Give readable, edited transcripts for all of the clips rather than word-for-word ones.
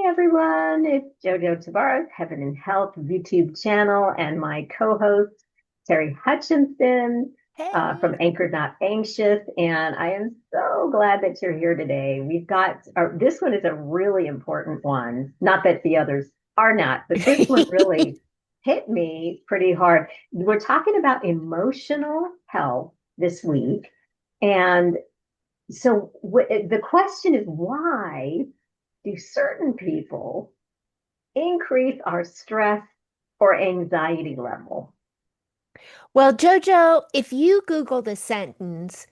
everyone, it's JoJo Tavares, Heaven and Health YouTube channel, and my co-host, Terri Hutchinson from Hey. Anchored Not Anxious. And I am so glad that you're here today. This one is a really important one. Not that the others are not, but this one really hit me pretty hard. We're talking about emotional health this week. And the question is, why do certain people increase our stress or anxiety level? Well, Jojo, if you Google the sentence,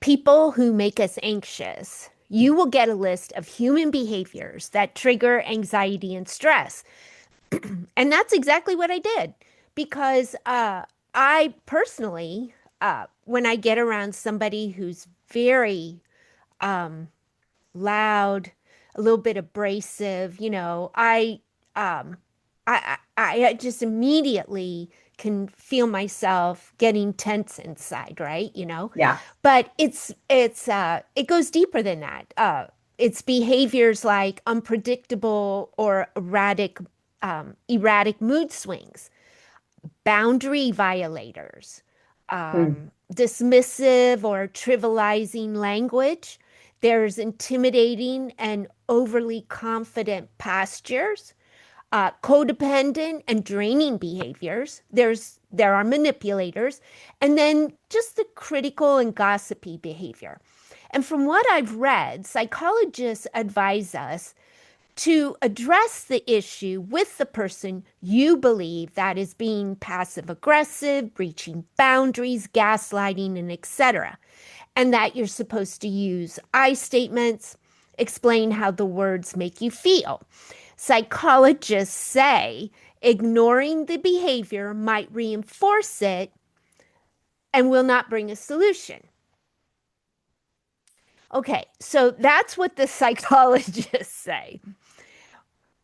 people who make us anxious, you will get a list of human behaviors that trigger anxiety and stress. And that's exactly what I did because I personally, when I get around somebody who's very um, loud, a little bit abrasive, um I just immediately can feel myself getting tense inside, right? Yeah. But it goes deeper than that. It's behaviors like unpredictable or erratic mood swings, boundary violators, Mm. dismissive or trivializing language. There's intimidating and overly confident postures, codependent and draining behaviors. There are manipulators, and then just the critical and gossipy behavior. And from what I've read, psychologists advise us to address the issue with the person you believe that is being passive aggressive, breaching boundaries, gaslighting, and etc. And that you're supposed to use I statements, explain how the words make you feel. Psychologists say ignoring the behavior might reinforce it and will not bring a solution. Okay, so that's what the psychologists say.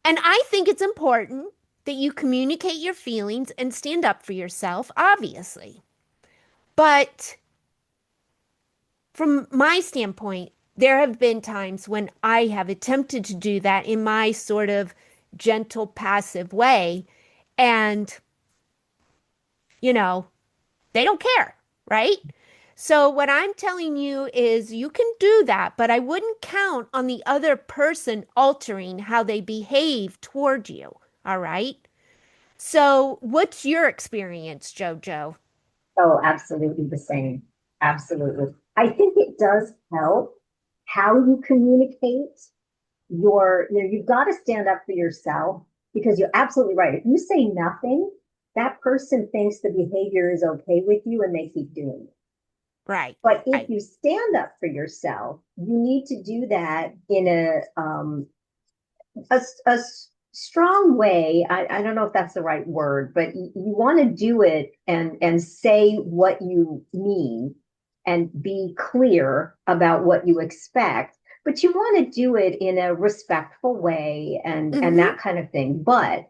And I think it's important that you communicate your feelings and stand up for yourself, obviously. But from my standpoint, there have been times when I have attempted to do that in my sort of gentle, passive way. And, you know, they don't care, right? So, what I'm telling you is you can do that, but I wouldn't count on the other person altering how they behave toward you. All right. So, what's your experience, JoJo? Oh, absolutely the same. Absolutely. I think it does help how you communicate you've got to stand up for yourself because you're absolutely right. If you say nothing, that person thinks the behavior is okay with you and they keep doing it. Right. But if Right. you stand up for yourself, you need to do that in a strong way. I don't know if that's the right word, but you want to do it and say what you mean and be clear about what you expect. But you want to do it in a respectful way and Mm-hmm. that kind of thing. But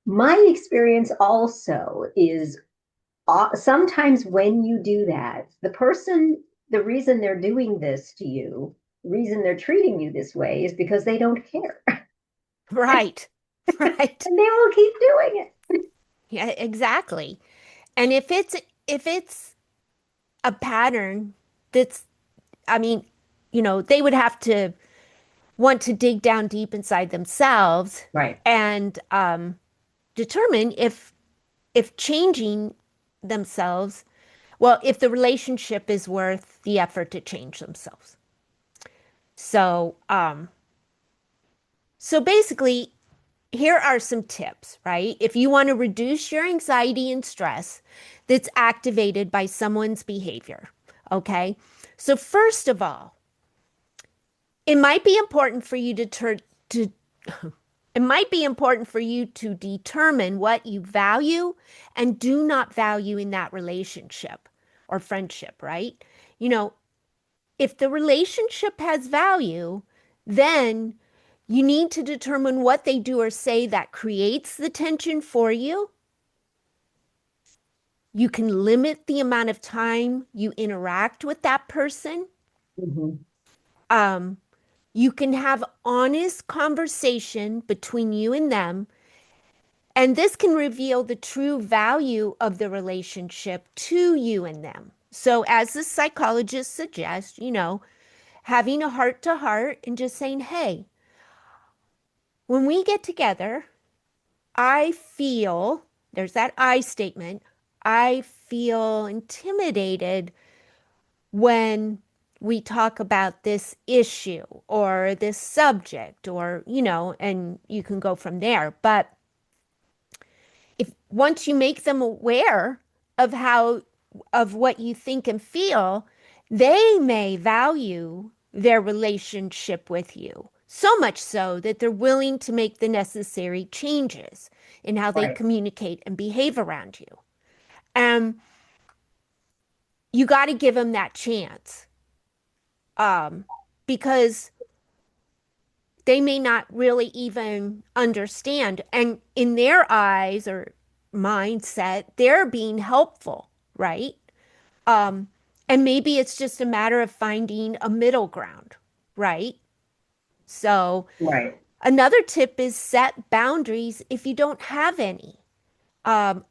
my experience also is sometimes when you do that, the reason they're doing this to you, the reason they're treating you this way is because they don't care. Right. Right. And they will keep doing it. Yeah, exactly. And if it's a pattern that's, I mean, they would have to want to dig down deep inside themselves Right. and determine if changing themselves, well, if the relationship is worth the effort to change themselves. So, so basically, here are some tips, right? If you want to reduce your anxiety and stress that's activated by someone's behavior, okay? So first of all, it might be important for you to it might be important for you to determine what you value and do not value in that relationship or friendship, right? You know, if the relationship has value, then you need to determine what they do or say that creates the tension for you. You can limit the amount of time you interact with that person. Mm-hmm. Um, You can have honest conversation between you and them, and this can reveal the true value of the relationship to you and them. So, as the psychologist suggests, having a heart to heart and just saying, hey, when we get together, I feel, there's that I statement, I feel intimidated when we talk about this issue or this subject, or, and you can go from there. But if once you make them aware of of what you think and feel, they may value their relationship with you. So much so that they're willing to make the necessary changes in how they Right. communicate and behave around you. And you got to give them that chance, um, because they may not really even understand. And in their eyes or mindset, they're being helpful, right? Um, and maybe it's just a matter of finding a middle ground, right? So, Right. another tip is set boundaries if you don't have any. Um,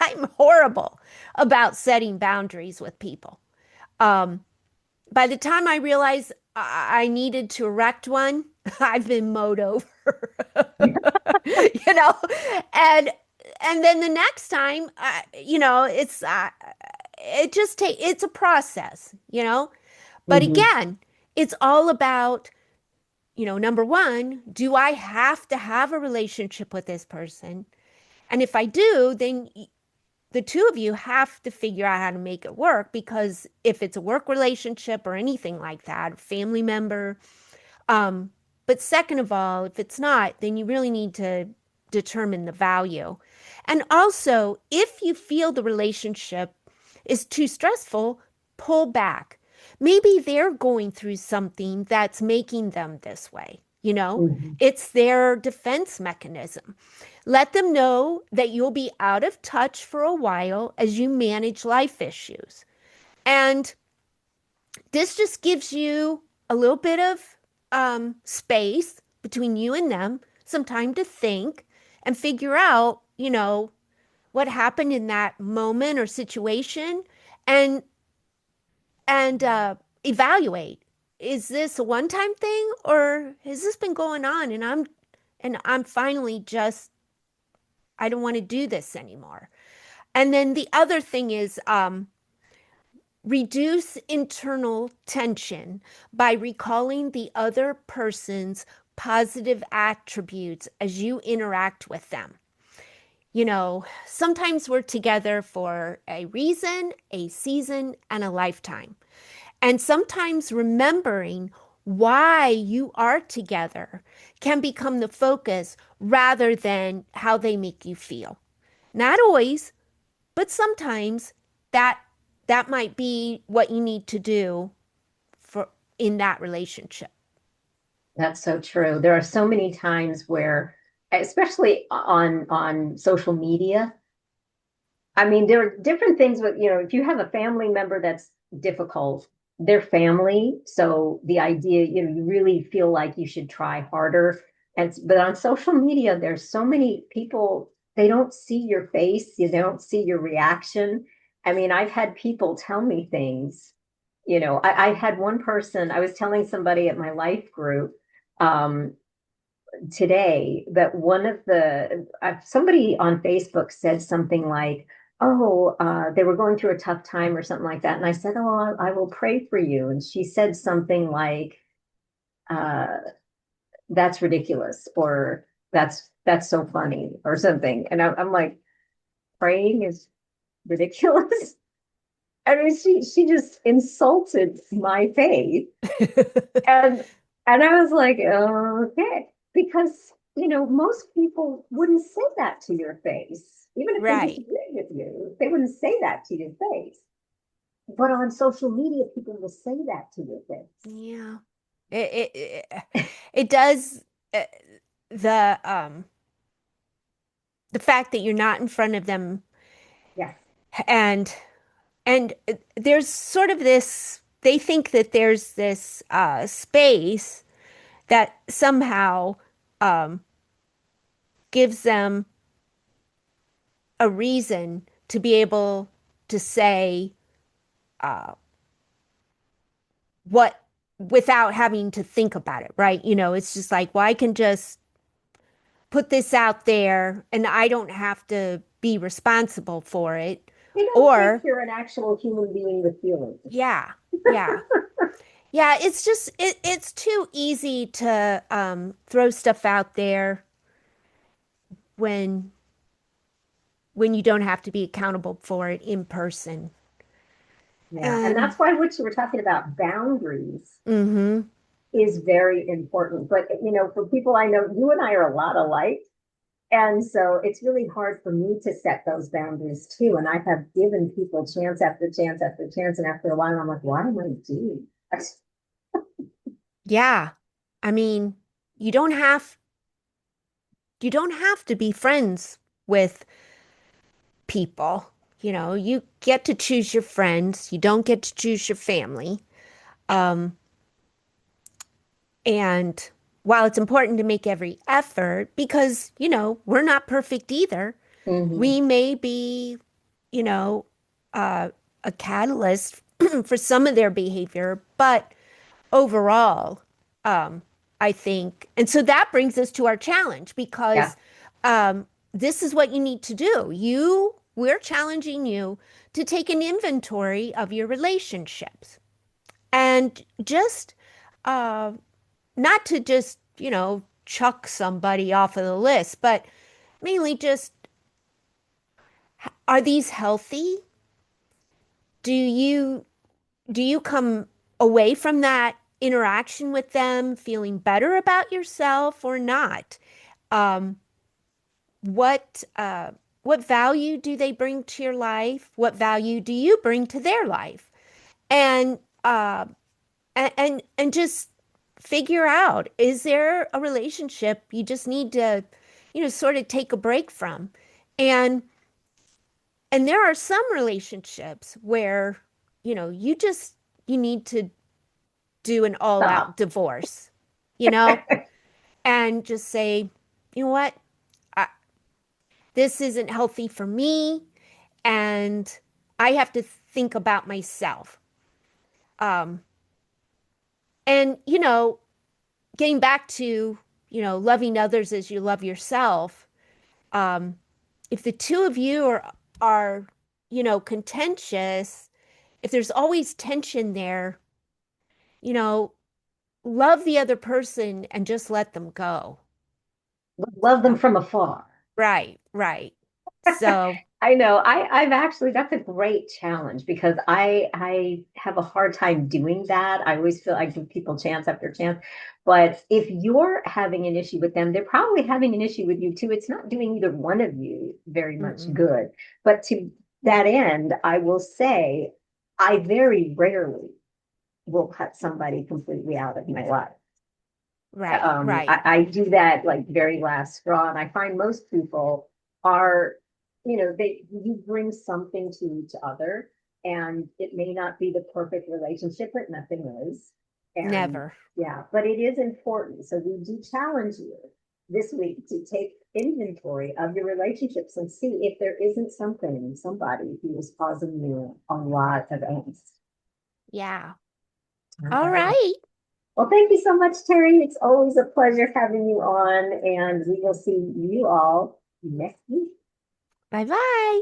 I'm horrible about setting boundaries with people. Um, by the time I realized I needed to erect one, I've been mowed over, you know, and then the next time, it's a process. But Hmm. again, it's all about, number one, do I have to have a relationship with this person? And if I do, then the two of you have to figure out how to make it work, because if it's a work relationship or anything like that, family member, um, but second of all, if it's not, then you really need to determine the value. And also, if you feel the relationship is too stressful, pull back. Maybe they're going through something that's making them this way. Hmm. It's their defense mechanism. Let them know that you'll be out of touch for a while as you manage life issues. And this just gives you a little bit of space between you and them, some time to think and figure out, what happened in that moment or situation, and evaluate. Is this a one-time thing, or has this been going on and I'm finally just, I don't want to do this anymore. And then the other thing is, reduce internal tension by recalling the other person's positive attributes as you interact with them. Sometimes we're together for a reason, a season, and a lifetime. And sometimes remembering why you are together can become the focus rather than how they make you feel. Not always, but sometimes that that might be what you need to do for in that relationship. That's so true. There are so many times where, especially on social media, I mean, there are different things with, if you have a family member that's difficult, they're family. So the idea, you really feel like you should try harder. But on social media, there's so many people, they don't see your face, they don't see your reaction. I mean, I've had people tell me things, I had one person, I was telling somebody at my life group, um, today that one of somebody on Facebook said something like, "Oh, they were going through a tough time" or something like that, and I said, "Oh, I will pray for you." And she said something like, uh, "That's ridiculous," or "That's so funny," or something, and I'm like, "Praying is ridiculous." I mean, she just insulted my faith. And I was like, okay, because most people wouldn't say that to your face, even if they Right. disagree with you, they wouldn't say that to your face. But on social media, people will say that to your face. Yeah. It does, uh, the the fact that you're not in front of them, Yes. and there's sort of this. they think that there's this space that somehow um, gives them a reason to be able to say uh, what without having to think about it, right? It's just like, well, I can just put this out there and I don't have to be responsible for it. They don't think Or, you're an actual human being with feelings. yeah, yeah. Yeah, it's just it's too easy to throw stuff out there when when you don't have to be accountable for it in person. Yeah. And And that's why what you were talking about, boundaries, mm-hmm. is very important. But, for people I know, you and I are a lot alike. And so it's really hard for me to set those boundaries too. And I have given people chance after chance after chance. And after a while, I'm like, why am I doing this? Yeah. I mean, you don't have you don't have to be friends with people. You get to choose your friends. You don't get to choose your family. Um, and while it's important to make every effort, because, we're not perfect either, Mm-hmm. we may be, you know, uh, a catalyst for some of their behavior, but overall, um, I think, and so that brings us to our challenge Yeah. because this is what you need to do. We're challenging you to take an inventory of your relationships and just uh, not to just, chuck somebody off of the list, but mainly just, are these healthy? Do you come away from that interaction with them feeling better about yourself or not? Um, what value do they bring to your life? What value do you bring to their life? And and just figure out, is there a relationship you just need to, sort of take a break from? And and there are some relationships where, you need to do an all-out Stop. divorce, you know, and just say, you know what, I, this isn't healthy for me, and I have to think about myself. Um, and getting back to, loving others as you love yourself. Um, if the two of you are, contentious, if there's always tension there, you know, love the other person and just let them go. Love them So, from afar. right, right. So, I know. I've actually, that's a great challenge because I have a hard time doing that. I always feel I give people chance after chance. But if you're having an issue with them, they're probably having an issue with you too. It's not doing either one of you very much mm-mm. good. But to that end, I will say I very rarely will cut somebody completely out of my life. Right, right. I do that like very last straw, and I find most people are, you bring something to each other, and it may not be the perfect relationship, but nothing is. And Never. yeah, but it is important. So we do challenge you this week to take inventory of your relationships and see if there isn't somebody who is causing you a lot of angst. Yeah. All All right. right. Well, thank you so much, Terry. It's always a pleasure having you on, and we will see you all next week. Bye bye.